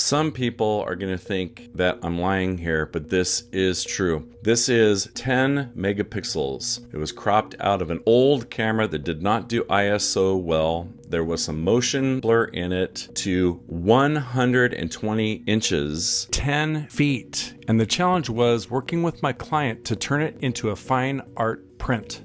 Some people are going to think that I'm lying here, but this is true. This is 10 megapixels. It was cropped out of an old camera that did not do ISO well. There was some motion blur in it to 120 inches, 10 feet. And the challenge was working with my client to turn it into a fine art print.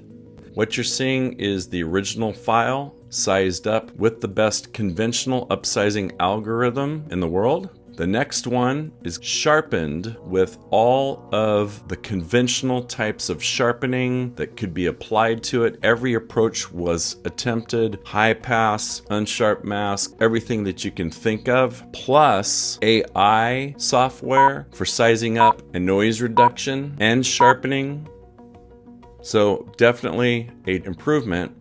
What you're seeing is the original file sized up with the best conventional upsizing algorithm in the world. The next one is sharpened with all of the conventional types of sharpening that could be applied to it. Every approach was attempted: high pass, unsharp mask, everything that you can think of, plus AI software for sizing up and noise reduction and sharpening. So definitely an improvement,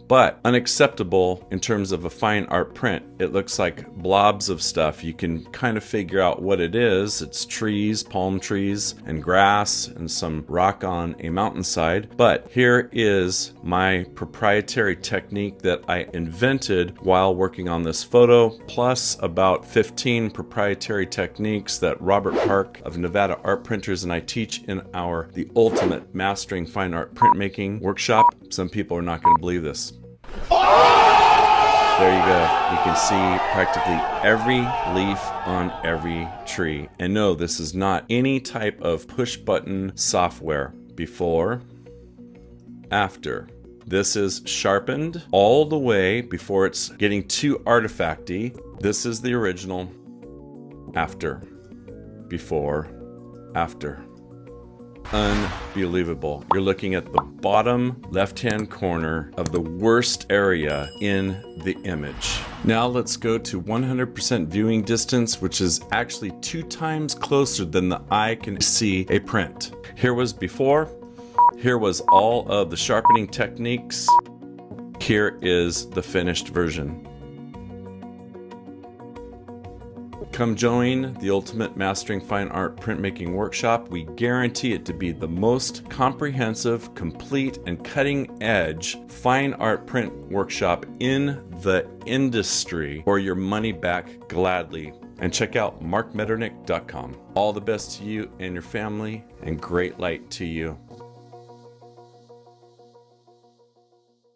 but unacceptable in terms of a fine art print. It looks like blobs of stuff. You can kind of figure out what it is. It's trees, palm trees, and grass, and some rock on a mountainside. But here is my proprietary technique that I invented while working on this photo, plus about 15 proprietary techniques that Robert Park of Nevada Art Printers and I teach in our The Ultimate Mastering Fine Art Printmaking workshop. Some people are not going to believe this. There you go. You can see practically every leaf on every tree. And no, this is not any type of push button software. Before, after. This is sharpened all the way before it's getting too artifacty. This is the original. After. Before. After. Unbelievable. You're looking at the bottom left-hand corner of the worst area in the image. Now let's go to 100% viewing distance, which is actually 2 times closer than the eye can see a print. Here was before. Here was all of the sharpening techniques. Here is the finished version. Come join the Ultimate Mastering Fine Art Printmaking Workshop. We guarantee it to be the most comprehensive, complete, and cutting-edge fine art print workshop in the industry, or your money back gladly. And check out markmetternich.com. All the best to you and your family, and great light to you.